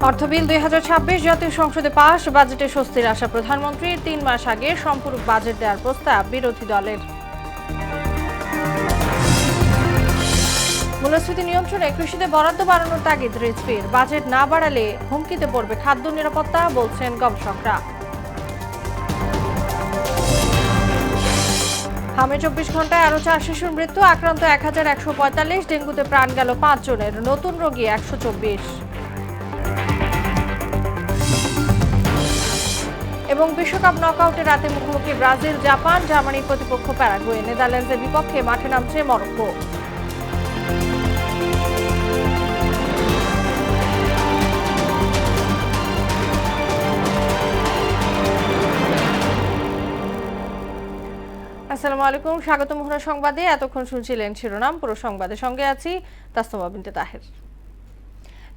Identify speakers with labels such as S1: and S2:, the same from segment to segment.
S1: অর্থ বিল 2026 জাতীয় সংসদে পাস, বাজেটে স্বস্তির আশা প্রধানমন্ত্রীর। 3 মাস আগে সম্পূরক বাজেট দেওয়ার প্রস্তাব বিরোধী দলের। মূল্যস্ফীতি নিয়ন্ত্রণে কৃষিতে বরাদ্দ বাড়ানোর তাগিদ রিজভির। বাজেট না বাড়ালে হুমকিতে পড়বে খাদ্য নিরাপত্তা, বলছেন গবেষকরা। হামে 24 ঘন্টায় আরও 4 শিশুর মৃত্যু, আক্রান্ত 1145, ডেঙ্গুতে প্রাণ গেল 5 জনের, নতুন রোগী 124। এবং বিশ্বকাপ নকআউটে রাতে মুখোমুখি ব্রাজিল, জাপান, জার্মানির প্রতিপক্ষ প্যারাগুয়ে, নেদারল্যান্ডসের বিপক্ষে মাঠে নামছে মরক্কো। আসসালামু আলাইকুম, স্বাগত মোহনা সংবাদে। এতক্ষণ শুনছিলেন শিরোনাম, পুরো সংবাদের সঙ্গে আছি তাসনুমা বিনতে তাহের।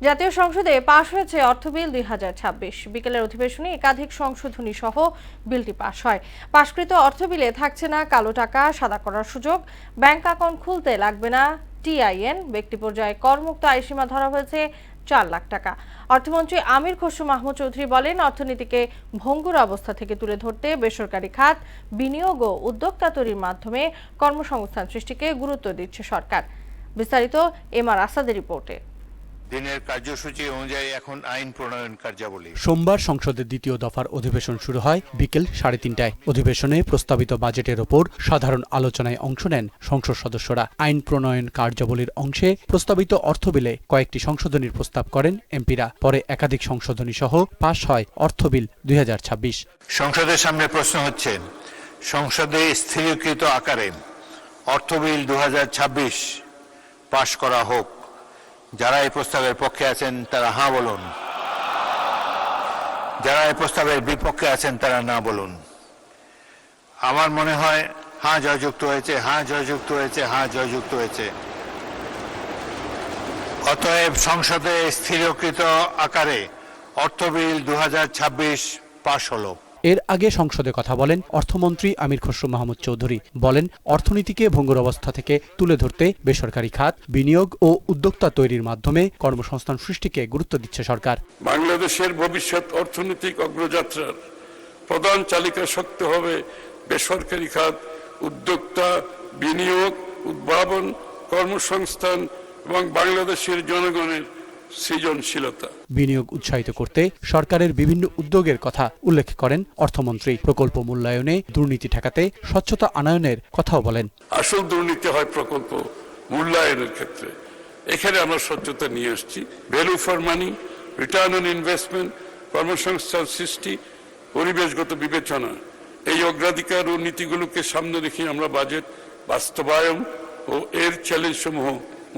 S1: জাতীয় সংসদে পাশ হয়েছে অর্থ বিল 2026। বিকেলের অধিবেশনে একাধিক সংশোধনী সহ বিলটি পাশ হয়। পাশকৃত অর্থ বিলে থাকছে না কালো টাকা সাদা করার সুযোগ, ব্যাংক অ্যাকাউন্ট খুলতে লাগবে না টিআইএন, ব্যক্তি পর্যায়ে করমুক্ত আয়সীমা ধরা হয়েছে 4 লাখ টাকা। অর্থমন্ত্রী আমির খসরু মাহমুদ চৌধুরী বলেন, অর্থনীতিকে ভঙ্গুর অবস্থা থেকে তুলে ধরতে বেসরকারি খাত, বিনিয়োগ ও উদ্যোক্তা তৈরির মাধ্যমে কর্মসংস্থান সৃষ্টিকে গুরুত্ব দিচ্ছে সরকার। বিস্তারিত এমআর আসাদের রিপোর্টে।
S2: দিনের কার্যসূচি অনুযায়ী এখন আইন প্রণয়ন কার্যাবলী।
S3: সোমবার সংসদের দ্বিতীয় দফার অধিবেশন শুরু হয় বিকেল 3:30টায়। অধিবেশনে প্রস্তাবিত বাজেটের ওপর সাধারণ আলোচনায় অংশ নেন সংসদ সদস্যরা। আইন প্রণয়ন কার্যাবলীর অংশে প্রস্তাবিত অর্থ বিলে কয়েকটি সংশোধনীর প্রস্তাব করেন এমপিরা। পরে একাধিক সংশোধনী সহ পাশ হয় অর্থ বিল 2026।
S2: সংসদের সামনে প্রশ্ন হচ্ছে, সংসদে স্থিরীকৃত আকারে অর্থ বিল 2026 পাশ করা হোক। যারা এই প্রস্তাবের পক্ষে আছেন তারা হ্যাঁ বলুন, যারা এই প্রস্তাবের বিপক্ষে আছেন তারা না বলুন। আমার মনে হয় হ্যাঁ জয়যুক্ত হয়েছে, হ্যাঁ জয়যুক্ত হয়েছে, হ্যাঁ জয়যুক্ত হয়েছে। অতএব সংসদে স্থিরীকৃত আকারে অর্থ বিল 2026 পাশ হলো।
S3: এর আগে সংসদে কথা বলেন অর্থমন্ত্রী আমির খসরু মাহমুদ চৌধুরী। বলেন, অর্থনীতিকে ভঙ্গুর অবস্থা থেকে তুলে ধরতে বেসরকারি খাত, বিনিয়োগ ও উদ্যোক্তা তৈরির মাধ্যমে কর্মসংস্থান সৃষ্টিকে গুরুত্ব দিচ্ছে সরকার।
S4: বাংলাদেশের ভবিষ্যৎ অর্থনৈতিক অগ্রযাত্রার প্রধান চালিকা শক্তি হবে বেসরকারি খাত, উদ্যোক্তা, বিনিয়োগ, উদ্ভাবন, কর্মসংস্থান এবং বাংলাদেশের জনগণের সৃজনশীলতা।
S3: বিনিয়োগ উৎসাহিত করতে সরকারের বিভিন্ন উদ্যোগের কথা উল্লেখ করেন অর্থমন্ত্রী। প্রকল্প মূল্যায়নে, দুর্নীতি ঠেকাতে স্বচ্ছতা আনয়নের কথাও বলেন।
S4: আসল দুর্নীতি হয় প্রকল্প মূল্যায়নের ক্ষেত্রে। এখানে আমরা স্বচ্ছতা নিয়ে আসছি। Value for money, return on investment, কর্মসংস্থান সৃষ্টি, পরিবেশগত বিবেচনা, এই অগ্রাধিকার ও নীতিগুলোকে সামনে রেখে আমরা বাজেট বাস্তবায়ন ও এর চ্যালেঞ্জ সমূহ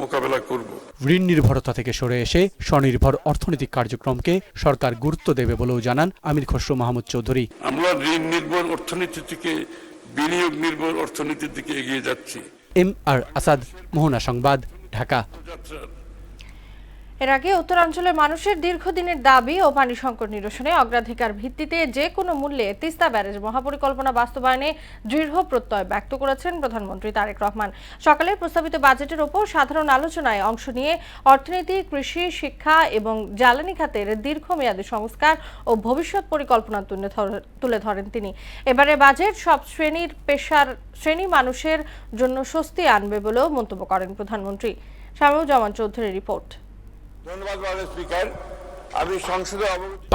S4: মোকাবেলা করব।
S3: ঋণ নির্ভরতা থেকে সরে এসে স্বনির্ভর অর্থনৈতিক কার্যক্রমকে সরকার গুরুত্ব দেবে বলেও জানান আমির খসরু মাহমুদ চৌধুরী।
S4: আমরা ঋণ নির্ভর অর্থনীতি থেকে বিনিয়োগ নির্ভর অর্থনীতির দিকে এগিয়ে যাচ্ছি।
S3: এমআর আসাদ, মোহনা সংবাদ, ঢাকা।
S1: এর আগে উত্তরাঞ্চলের মানুষের দীর্ঘদিনের দাবি ও পানি সংকট নিরসনে অগ্রাধিকার ভিত্তিতে যে কোনো মূল্যে তিস্তা ব্যারেজ মহাপরিকল্পনা বাস্তবায়নে দৃঢ় প্রত্যয় ব্যক্ত করেছেন প্রধানমন্ত্রী তারেক রহমান। সকালে প্রস্তাবিত বাজেটের ওপর সাধারণ আলোচনায় অংশ নিয়ে অর্থনীতি, কৃষি, শিক্ষা এবং জ্বালানি খাতের দীর্ঘমেয়াদী সংস্কার ও ভবিষ্যৎ পরিকল্পনা তুলে ধরেন তিনি। এবারে বাজেট সব শ্রেণী মানুষের জন্য স্বস্তি আনবে বলেও মন্তব্য করেন প্রধানমন্ত্রী। শামীউজ্জামান চৌধুরীর রিপোর্ট।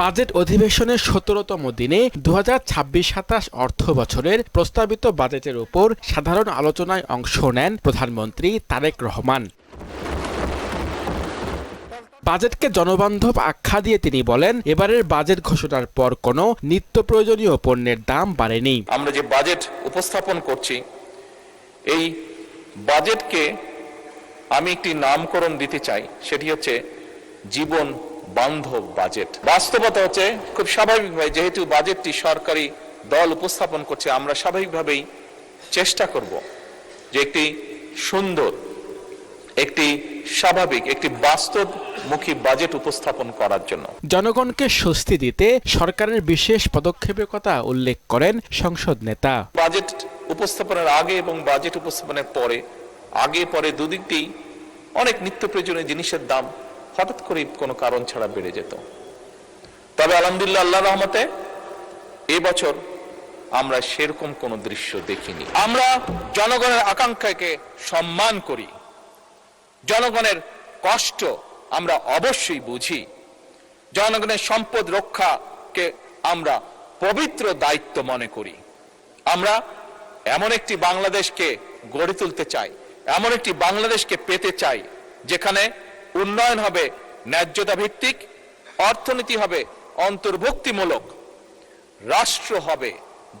S5: বাজেট অধিবেশনের 17তম দিনে 2026-27 অর্থ বছরের প্রস্তাবিত বাজেটের উপর সাধারণ আলোচনায় অংশ নেন প্রধানমন্ত্রী তারেক রহমান। বাজেটকে জনবান্ধব আখ্যা দিয়ে তিনি বলেন, এবারের বাজেট ঘোষণার পর কোনো নিত্য প্রয়োজনীয় পণ্যের দাম বাড়েনি।
S6: আমরা যে বাজেট উপস্থাপন করছি, এই বাজেটকে আমি একটি নামকরণ দিতে চাই, সেটি হচ্ছে জীবন বান্ধব বাজেট। বাস্তবতা হচ্ছে খুব স্বাভাবিকভাবে, যেহেতু বাজেটটি সরকারি দল উপস্থাপন করছে, আমরা স্বাভাবিকভাবেই চেষ্টা করব যে একটি সুন্দর, একটি স্বাভাবিক, একটি বাস্তবমুখী বাজেট উপস্থাপন করার জন্য।
S5: জনগণকে স্বস্তি দিতে সরকারের বিশেষ পদক্ষেপের কথা উল্লেখ করেন সংসদ নেতা।
S6: বাজেট উপস্থাপনের আগে এবং বাজেট উপস্থাপনের পরে, আগে পরে দুদিকটি অনেক নিত্য প্রয়োজনীয় জিনিসের দাম হঠাৎ করে কোনো কারণ ছাড়া বেড়ে যেত। তবে আলহামদুলিল্লাহ, আল্লাহর রহমতে এবছর আমরা সেরকম কোনো দৃশ্য দেখিনি। আমরা জনগণের আকাঙ্ক্ষাকে সম্মান করি, জনগণের কষ্ট আমরা অবশ্যই বুঝি, জনগণের সম্পদ রক্ষাকে আমরা পবিত্র দায়িত্ব মনে করি। আমরা এমন একটি বাংলাদেশকে গড়ে তুলতে চাই, এমন একটি বাংলাদেশকে পেতে চাই যেখানে উন্নয়ন হবে ন্যায্যতা ভিত্তিক, অর্থনীতি হবে অন্তর্ভুক্তিমূলক, রাষ্ট্র হবে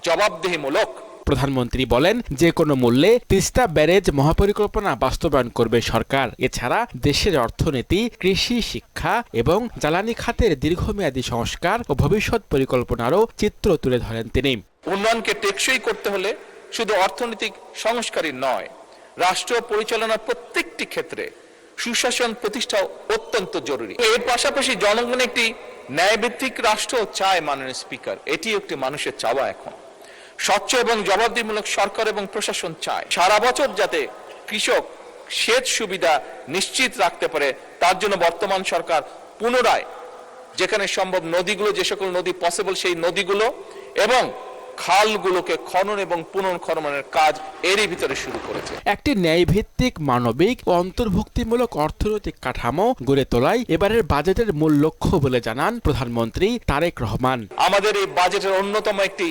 S6: জবাবদিহিমূলক।
S5: প্রধানমন্ত্রী বলেন, যে কোনো মূল্যে তিস্তা ব্যারেজ মহাপরিকল্পনা বাস্তবায়ন করবে সরকার। এছাড়া দেশের অর্থনীতি, কৃষি, শিক্ষা এবং জ্বালানি খাতের দীর্ঘমেয়াদী সংস্কার ও ভবিষ্যৎ পরিকল্পনারও চিত্র তুলে ধরেন তিনি।
S6: উন্নয়নকে টেকসই করতে হলে শুধু অর্থনৈতিক সংস্কারই নয়, রাষ্ট্র পরিচালনার প্রত্যেকটি ক্ষেত্রে সুশাসন প্রতিষ্ঠা অত্যন্ত জরুরি। এর পাশাপাশি জনগণ একটি ন্যায়ভিত্তিক রাষ্ট্র চায়। মাননীয় স্পিকার, এটি একটি মানুষের চাওয়া। এখন স্বচ্ছ এবং জবাবদিহিমূলক সরকার এবং প্রশাসন চায়। সারা বছর যাতে কৃষক সেচ সুবিধা নিশ্চিত রাখতে পারে, তার জন্য বর্তমান সরকার পুনরায় যেখানে সম্ভব নদীগুলো, যে সকল নদী পসিবল সেই নদীগুলো এবং খালগুলোকে খনন এবং পুনর্খননের কাজ এরই ভিতরে শুরু করেছে।
S5: একটি ন্যায়ভিত্তিক, মানবিক ও অন্তর্ভুক্তিমূলক অর্থনৈতিক কাঠামো গড়ে তোলাই এবারের বাজেটের মূল লক্ষ্য বলে জানান প্রধানমন্ত্রী তারেক রহমান।
S6: আমাদের এই বাজেটের অন্যতম একটি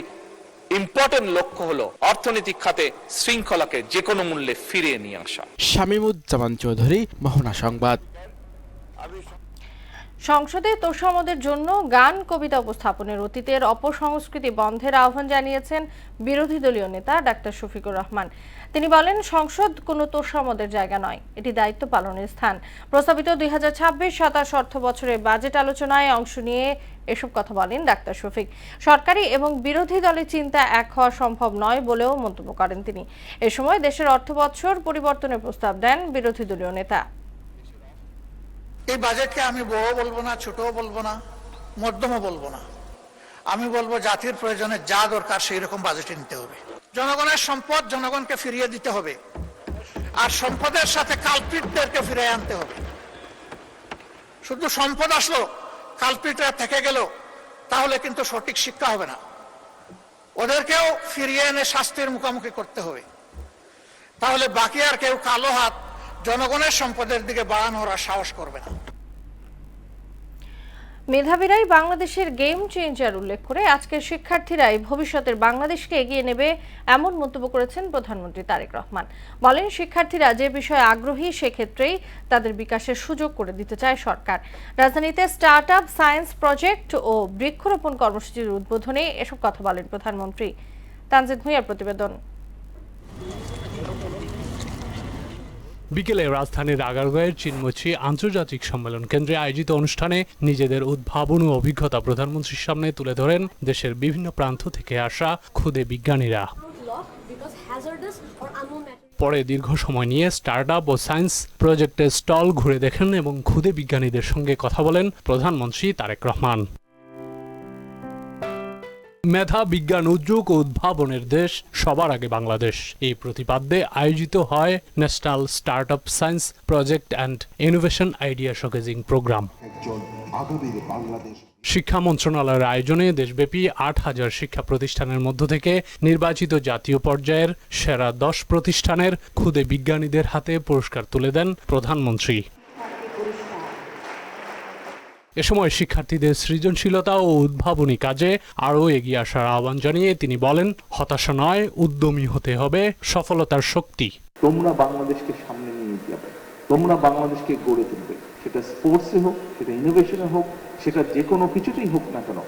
S6: ইম্পর্টেন্ট লক্ষ্য হলো অর্থনৈতিক খাতে শৃঙ্খলাকে যে কোনো মূল্যে ফিরিয়ে নিয়ে আসা।
S5: শামীমুজ্জামান চৌধুরী, মোহনা সংবাদ।
S1: সংসদে তোষামদের জন্য গান, কবিতা উপস্থাপনের অতীতের অপসংস্কৃতি বন্ধের আহ্বান জানিয়েছেন বিরোধী দলীয় নেতা ডাক্তার শফিকুর রহমান। তিনি বলেন, সংসদ কোনো তোষামদের জায়গা নয়, এটি দায়িত্ব পালনের স্থান। প্রস্তাবিত 2026-27 অর্থ বছরের বাজেট আলোচনায় অংশ নিয়ে এসব কথা বলেন ডাক্তার শফিক। সরকারি এবং বিরোধী দলের চিন্তা এক হওয়া সম্ভব নয় বলেও মন্তব্য করেন তিনি। এ সময় দেশের অর্থবছর পরিবর্তনের প্রস্তাব দেন বিরোধী দলীয় নেতা।
S7: এই বাজেটকে আমি বড় বলবো না, ছোটও বলবো না, মধ্যমও বলবো না। আমি বলবো জাতির প্রয়োজনে যা দরকার সেই রকম বাজেটে নিতে হবে। জনগণের সম্পদ জনগণকে ফিরিয়ে দিতে হবে, আর সম্পদের সাথে কালপিটদেরকে ফিরিয়ে আনতে হবে। শুধু সম্পদ আসলো, কালপিটরা থেকে গেল, তাহলে কিন্তু সঠিক শিক্ষা হবে না। ওদেরকেও ফিরিয়ে এনে শাস্তির মুখোমুখি করতে হবে, তাহলে বাকি আর কেউ কালো হাত জনগণের সম্পদের দিকে বাড়ানোর আর সাহস করবে না।
S1: মেধাবীরাই বাংলাদেশের গেম চেঞ্জার উল্লেখ করে আজকের শিক্ষার্থীরাই ভবিষ্যতের বাংলাদেশকে এগিয়ে নেবে, এমন মন্তব্য করেছেন প্রধানমন্ত্রী তারেক রহমান। বলেন, শিক্ষার্থীরা যে বিষয়ে আগ্রহী সেক্ষেত্রেই তাদের বিকাশের সুযোগ করে দিতে চায় সরকার। রাজধানীতে স্টার্টআপ সায়েন্স প্রজেক্ট ও বৃক্ষরোপণ কর্মসূচির উদ্বোধনে এসব কথা বলেন প্রধানমন্ত্রী। তানজিদ ভুঁইয়ার প্রতিবেদন।
S3: বিকেলে রাজধানীর আগারগাঁওয়ের চিনমোচি আন্তর্জাতিক সম্মেলন কেন্দ্রে আয়োজিত অনুষ্ঠানে নিজেদের উদ্ভাবন ও অভিজ্ঞতা প্রধানমন্ত্রীর সামনে তুলে ধরেন দেশের বিভিন্ন প্রান্ত থেকে আসা ক্ষুদে বিজ্ঞানীরা। পরে দীর্ঘ সময় নিয়ে স্টার্টআপ ও সায়েন্স প্রজেক্টের স্টল ঘুরে দেখেন এবং ক্ষুদে বিজ্ঞানীদের সঙ্গে কথা বলেন প্রধানমন্ত্রী তারেক রহমান। মেধা, বিজ্ঞান, উদ্যোগ ও উদ্ভাবনের দেশ, সবার আগে বাংলাদেশ, এই প্রতিপাদ্যে আয়োজিত হয় national startup science project and innovation idea showcasing program. শিক্ষা মন্ত্রণালয়ের আয়োজনে দেশব্যাপী ৮,০০০ শিক্ষা প্রতিষ্ঠানের মধ্য থেকে নির্বাচিত জাতীয় পর্যায়ের সেরা ১০ প্রতিষ্ঠানের ক্ষুদে বিজ্ঞানীদের হাতে পুরস্কার তুলে দেন প্রধানমন্ত্রী। এ সময় শিক্ষার্থীদের সৃজনশীলতা ও উদ্ভাবনী কাজে আরও এগিয়ে আসার আহ্বান জানিয়ে তিনি বলেন, হতাশা নয়, উদ্যমী হতে হবে সফলতার শক্তি।
S8: তোমরা বাংলাদেশকে সামনে নিয়ে যাবে, তোমরা বাংলাদেশকে গড়ে তুলবে, সেটা স্পোর্টসে হোক, সেটা ইনোভেশনে হোক, সেটা যে কোনো কিছুতেই হোক না কেন,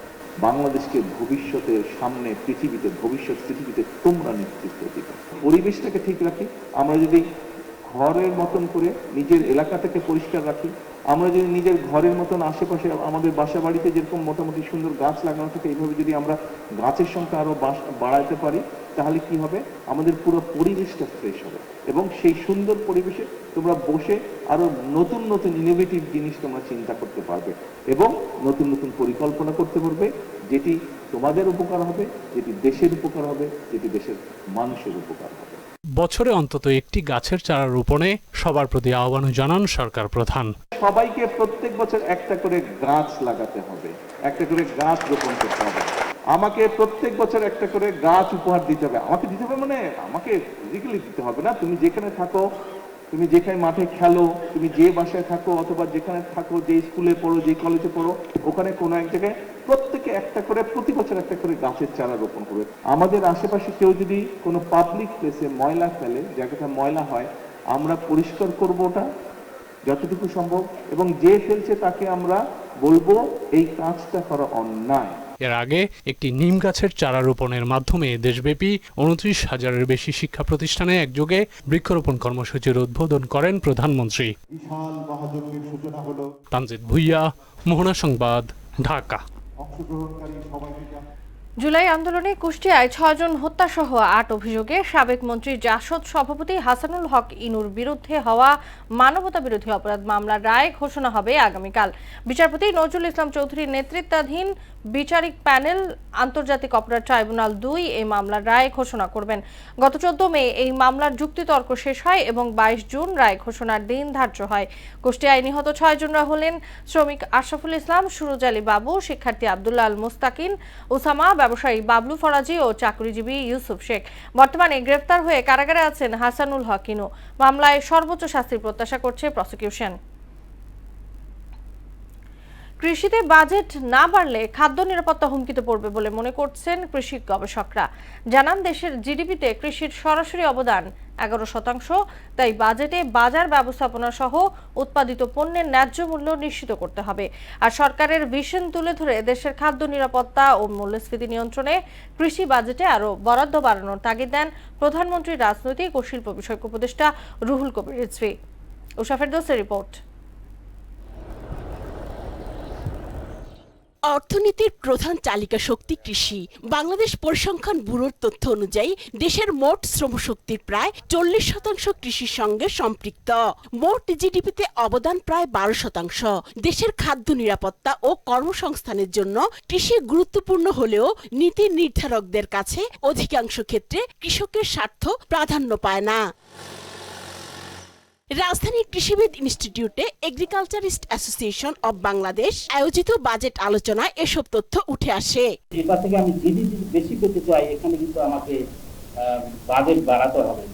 S8: বাংলাদেশকে ভবিষ্যতের সামনে ভবিষ্যৎ পৃথিবীতে তোমরা নেতৃত্ব দিবে। পরিবেশটাকে ঠিক রাখি, আমরা যদি ঘরের মতন করে নিজের এলাকাটাকে পরিষ্কার রাখি, আমরা যদি নিজের ঘরের মতন আশেপাশে আমাদের বাসা বাড়িতে যেরকম মোটামুটি সুন্দর গাছ লাগানো থাকে, এইভাবে যদি আমরা গাছের সংখ্যা আরো বাড়াতে পারি, তাহলে কি হবে, আমাদের পুরো পরিবেশটা ফ্রেশ হবে এবং সেই সুন্দর পরিবেশে তোমরা বসে আরো নতুন নতুন ইনোভেটিভ জিনিস তোমরা চিন্তা করতে পারবে এবং নতুন নতুন পরিকল্পনা করতে পারবে, যেটি তোমাদের উপকার হবে, যেটি দেশের উপকার হবে, যেটি দেশের মানুষের উপকার হবে।
S3: বছরে অন্তত একটি গাছের চারা রোপণে সবার প্রতি আহ্বান জানান সরকার প্রধান।
S8: সবাইকে প্রত্যেক বছর একটা করে গাছ লাগাতে হবে, একটা করে গাছ রোপণ করতে হবে। আমাকে প্রত্যেক বছর একটা করে গাছ উপহার দিতে হবে। আমাকে দিতে হবে মানে আমাকে ফিজিক্যালি দিতে হবে না। তুমি যেখানে থাকো, তুমি যেখানে মাঠে খেলো, তুমি যে বাসায় থাকো অথবা যেখানে থাকো, যে স্কুলে পড়ো, যে কলেজে পড়ো, ওখানে কোনো এক জায়গায় প্রত্যেকে একটা করে প্রতি বছর একটা করে গাছের চারা রোপণ করবে। আমাদের আশেপাশে কেউ যদি কোনো পাবলিক প্লেসে ময়লা ফেলে, জায়গাটা ময়লা হয়, আমরা পরিষ্কার করবো ওটা যতটুকু সম্ভব, এবং যে ফেলছে তাকে আমরা বলবো এই কাজটা করা অন্যায়।
S3: এর আগে একটি নিম গাছের চারা রোপণের মাধ্যমে দেশব্যাপী 29,000-এর বেশি শিক্ষা প্রতিষ্ঠানে একযোগে বৃক্ষরোপণ কর্মসূচির উদ্বোধন করেন প্রধানমন্ত্রী। তানজিদ ভুইয়া, মোহনা সংবাদ, ঢাকা।
S1: জুলাই আন্দোলনে কুষ্টিয়ায় 6 জন হত্যাসহ 8 অভিযোগে সাবেক মন্ত্রী জাসদ সভাপতি হাসানুল হক ইনুর বিরুদ্ধে হওয়া মানবতাবিরোধী অপরাধ মামলার রায় ঘোষণা হবে আগামীকাল। বিচারপতি নজরুল ইসলাম চৌধুরীর নেতৃত্বাধীন বিচারিক প্যানেল আন্তর্জাতিক অপরাধ ট্রাইব্যুনাল 2 এই মামলার রায় ঘোষণা করবেন। গত 14 মে এই মামলার যুক্তিতর্ক শেষ হয় এবং 22 জুন রায় ঘোষণার দিন ধার্য হয়। কুষ্টিয়ায় নিহত 6 জনরা হলেন শ্রমিক আশরাফুল ইসলাম, সুরজ আলী বাবু, শিক্ষার্থী আব্দুল্লাহ আল মুস্তাকিন, ওসামা, ব্যবসায়ী বাবলু ফরাজি ও চাকরিজীবী ইউসুফ শেখ। বর্তমানে গ্রেফতার হয়ে কারাগারে আছেন হাসানুল হক ইনু। মামলায় সর্বোচ্চ শাস্তির প্রত্যাশা করছে প্রসিকিউশন। কৃষিতে বাজেট না বাড়লে খাদ্য নিরাপত্তা হুমকিতে পড়বে বলে মনে করছেন কৃষি গবেষকরা। জানান, দেশের জিডিপিতে কৃষির সরাসরি অবদান 11%, তাই বাজেটে বাজার ব্যবস্থাপনা সহ উৎপাদিত পণ্যের ন্যায্য মূল্য নিশ্চিত করতে হবে। আর সরকারের ভিশন তুলে ধরে দেশের খাদ্য নিরাপত্তা ও মূল্যস্ফীতি নিয়ন্ত্রণে কৃষি বাজেটে আরও বরাদ্দ বাড়ানোর তাগিদ দেন প্রধানমন্ত্রীর রাজনৈতিক ও শিল্প বিষয়ক উপদেষ্টা রুহুল কবির রিজভী। উষা ফেরদৌসের রিপোর্ট।
S9: অর্থনীতির প্রধান চালিকা শক্তি কৃষি। বাংলাদেশ পরিসংখ্যান ব্যুরোর তথ্য অনুযায়ী দেশের মোট শ্রমশক্তির প্রায় 40% কৃষির সঙ্গে সম্পৃক্ত। মোট জিডিপিতে অবদান প্রায় 12%। দেশের খাদ্য নিরাপত্তা ও কর্মসংস্থানের জন্য কৃষি গুরুত্বপূর্ণ হলেও নীতি নির্ধারকদের কাছে অধিকাংশ ক্ষেত্রে কৃষকের স্বার্থ প্রাধান্য পায় না। রাজধানীর কৃষিবিদ ইনস্টিটিউটে এগ্রিকালচারিস্ট অ্যাসোসিয়েশন অব বাংলাদেশ আয়োজিত বাজেট আলোচনায় এসব তথ্য উঠে আসে।
S10: এবার থেকে আমি জিডিপি বেশি পেতে চাই, এখানে কিন্তু আমাকে বাজেট বাড়াতে হবে,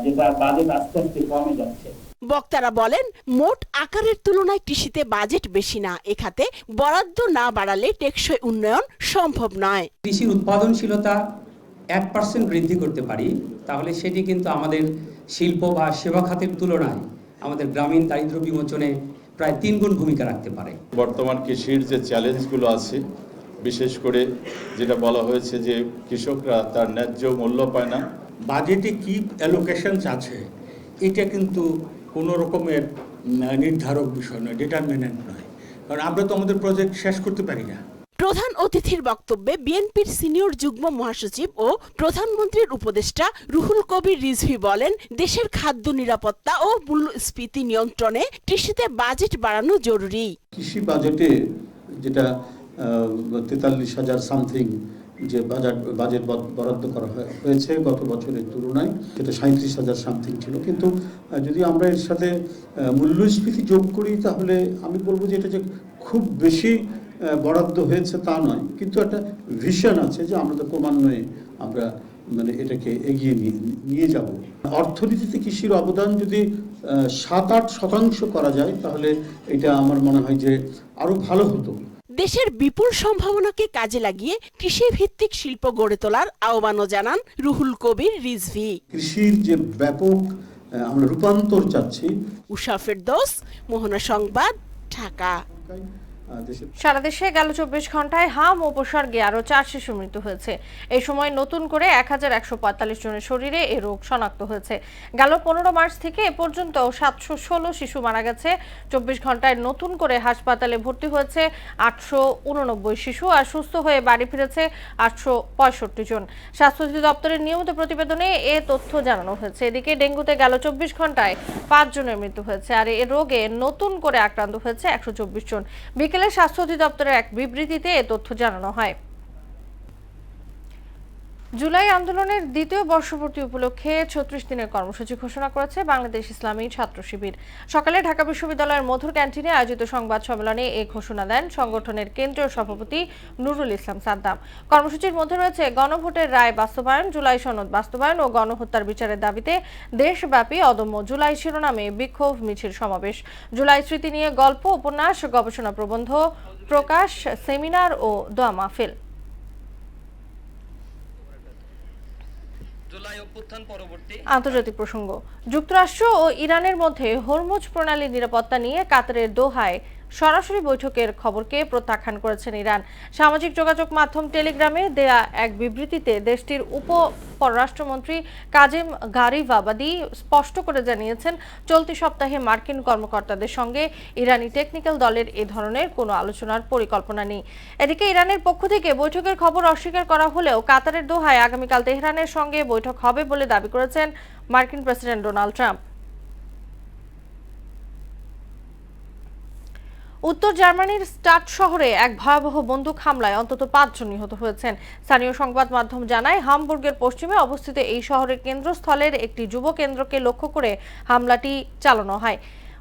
S10: যেটা বাজেট আস্তে আস্তে কমে যাচ্ছে।
S9: বক্তারা বলেন, মোট আকারের তুলনায় কৃষিতে বাজেট বেশি না, এ খাতে বরাদ্দ না বাড়ালে টেকসই উন্নয়ন সম্ভব নয়।
S11: কৃষির উৎপাদনশীলতা 1% বৃদ্ধি করতে পারি, তাহলে সেটি কিন্তু আমাদের শিল্প বা সেবা খাতের তুলনায় আমাদের গ্রামীণ দারিদ্র্য বিমোচনে প্রায় 3 গুণ ভূমিকা রাখতে পারে।
S12: বর্তমান কৃষির যে চ্যালেঞ্জগুলো আছে, বিশেষ করে যেটা বলা হয়েছে যে কৃষকরা তার ন্যায্য মূল্য পায় না।
S13: বাজেটে কি অ্যালোকেশনস আছে এটা কিন্তু কোনো রকমের নির্ধারক বিষয় নয়, ডিটারমিনেন্ট নয়, কারণ আমরা তো আমাদের প্রজেক্ট শেষ করতে পারি না।
S9: প্রধান অতিথির বক্তব্যে বিএনপির সিনিয়র যুগ্ম মহাসচিব ও প্রধানমন্ত্রীর উপদেষ্টা রুহুল কবির রিজভী বলেন, দেশের খাদ্য নিরাপত্তা ও মূল্যস্ফীতি নিয়ন্ত্রণে কৃষিতে বাজেট বাড়ানো জরুরি।
S13: কৃষি বাজেটে যেটা 43,000 সামথিং যে বাজেট বরাদ্দ করা হয়েছে গত বছরের তুলনায়, সেটা 37,000 সামথিং ছিল। কিন্তু যদি আমরা এর সাথে মূল্যস্ফীতি যোগ করি তাহলে আমি বলবো যে এটা যে খুব বেশি বরাদ্দ হয়েছে তা নয়, কিন্তু একটা ভিশন আছে যে আমরা তো ক্রমান্বয়ে আমরা মানে এটাকে এগিয়ে নিয়ে যাব। অর্থনীতিতে কৃষির অবদান যদি 7-8% করা যায় তাহলে এটা আমার মনে হয় যে আরো ভালো হতো।
S9: দেশের বিপুল সম্ভাবনাকে কাজে লাগিয়ে কৃষি ভিত্তিক শিল্প গড়ে তোলার আহ্বানও জানান রুহুল কবির রিজভী।
S13: কৃষির যে ব্যাপক আমরা রূপান্তর চাচ্ছি।
S9: উষা ফেরদৌস, মোহনা সংবাদ, ঢাকা।
S1: সারা দেশে গেল 24 ঘন্টায় হাম উপসর্গে আরো 4 শিশুর মৃত্যু হয়েছে। এই সময় নতুন করে 1145 জনের শরীরে এই রোগ শনাক্ত হয়েছে। গেল 15 মার্চ থেকে এ পর্যন্ত 716 শিশু মারা গেছে। 24 ঘন্টায় নতুন করে হাসপাতালে ভর্তি হয়েছে 889 শিশু, আর সুস্থ হয়ে বাড়ি ফিরেছে 865 জন। স্বাস্থ্য অধিদপ্তরের নিয়মিত প্রতিবেদনে এ তথ্য জানানো হয়েছে। এদিকে ডেঙ্গুতে গেল 24 ঘন্টায় 5 জনের মৃত্যু হয়েছে, আর এ রোগে নতুন করে আক্রান্ত হয়েছে 124 জন। বিকেলে স্বাস্থ্য অধিদপ্তরের এক বিবৃতিতে এ তথ্য জানানো হয়। জুলাই আন্দোলনের দ্বিতীয় বর্ষপূর্তি উপলক্ষে ৩৬ দিনের কর্মসূচি ঘোষণা করেছে বাংলাদেশ ইসলামী ছাত্র শিবির। সকালে ঢাকা বিশ্ববিদ্যালয়ের মধুর ক্যান্টিনে আয়োজিত সংবাদ সম্মেলনে এই ঘোষণা দেন সংগঠনের কেন্দ্রীয় সভাপতি নুরুল ইসলাম সাদ্দাম। কর্মসূচির মধ্যে রয়েছে গণভোটের রায় বাস্তবায়ন, জুলাই সনদ বাস্তবায়ন ও গণহত্যার বিচারের দাবিতে দেশব্যাপী অদম্য জুলাই শিরোনামে বিক্ষোভ মিছিল সমাবেশ, জুলাই স্মৃতি নিয়ে গল্প, উপন্যাস, গবেষণা প্রবন্ধ প্রকাশ, সেমিনার ও দোয়া মাহফিল। আন্তর্জাতিক প্রসঙ্গ, যুক্তরাষ্ট্র ও ইরানের মধ্যে হরমুজ প্রণালীর নিরাপত্তা নিয়ে কাতারের দোহায় সরাসরি বৈঠকের খবরকে প্রত্যাখ্যান করেছেন ইরান। সামাজিক যোগাযোগ মাধ্যম টেলিগ্রামে দেয়া এক বিবৃতিতে দেশটির উপ পররাষ্ট্রমন্ত্রী কাজেম গারিবাবাদি স্পষ্ট করে জানিয়েছেন, চলতি সপ্তাহে মার্কিন কর্মকর্তাদের সঙ্গে ইরানি টেকনিক্যাল দলের এ ধরনের কোনো আলোচনার পরিকল্পনা নেই। এদিকে ইরানের পক্ষ থেকে বৈঠকের খবর অস্বীকার করা হলেও কাতারের দোহায় আগামীকাল তেহরানের সঙ্গে বৈঠক হবে বলে দাবি করেছেন মার্কিন প্রেসিডেন্ট ডোনাল্ড ট্রাম্প। উত্তর জার্মানির স্টাড শহরে এক ভয়াবহ বন্দুক হামলায় অন্তত ৫ জন নিহত হয়েছেন। স্থানীয় সংবাদ মাধ্যম জানায়, হামবুর্গের পশ্চিমে অবস্থিত এই শহরের কেন্দ্রস্থলের একটি যুব কেন্দ্রকে লক্ষ্য করে হামলাটি চালানো হয়।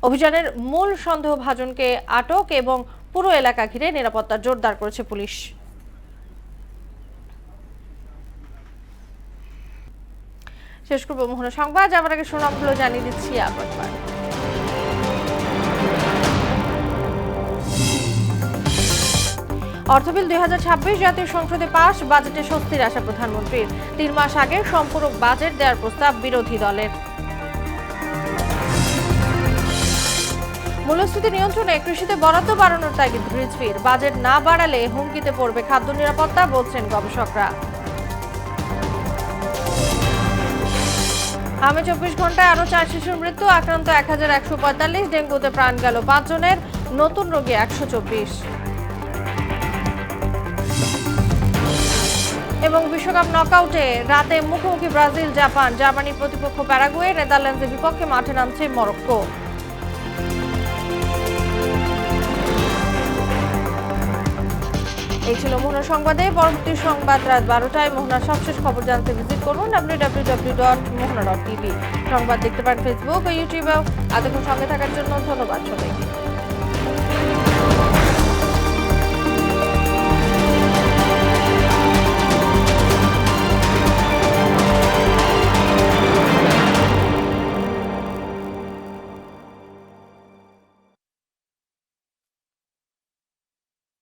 S1: অভিযানের মূল সন্দেহভাজনকে আটক এবং পুরো এলাকা ঘিরে নিরাপত্তা জোরদার করেছে পুলিশ। শেষ করব মোহনা সংবাদ, যাওয়ার আগে শিরোনামগুলো জানিয়ে দিচ্ছি আবার। অর্থবিল ২০২৬ জাতীয় সংসদে পাস, বাজেটে স্বস্তির আশা প্রধানমন্ত্রীর। ৩ মাস আগে সম্পূরক বাজেট দেওয়ার প্রস্তাব বিরোধী দলের। মূল্যস্ফীতি নিয়ন্ত্রণে কৃষিতে বরাদ্দ বাড়ানোর তাগিদ রিজভির। বাজেট না বাড়ালে হুমকিতে পড়বে খাদ্য নিরাপত্তা, বলছেন গবেষকরা। আগামী ২৪ ঘন্টায় আরও ৪ শিশুর মৃত্যু, আক্রান্ত ১,১৪৫, ডেঙ্গুতে প্রাণ গেল ৫ জনের, নতুন রোগী ১২৪। এবং বিশ্বকাপ নকআউটে রাতে মুখোমুখি ব্রাজিল জাপান, জার্মানির প্রতিপক্ষ প্যারাগুয়ে, নেদারল্যান্ডসের বিপক্ষে মাঠে নামছে মরক্কো। এই ছিল মোহনা সংবাদে। পরবর্তী সংবাদ রাত 12টায়। মোহনার সবশেষ খবর জানতে ভিজিট করুন www.mohana.tv। সংবাদ দেখতে পারেন ফেসবুক ও ইউটিউবেও। এতক্ষণ সঙ্গে থাকার জন্য ধন্যবাদ সবাইকে।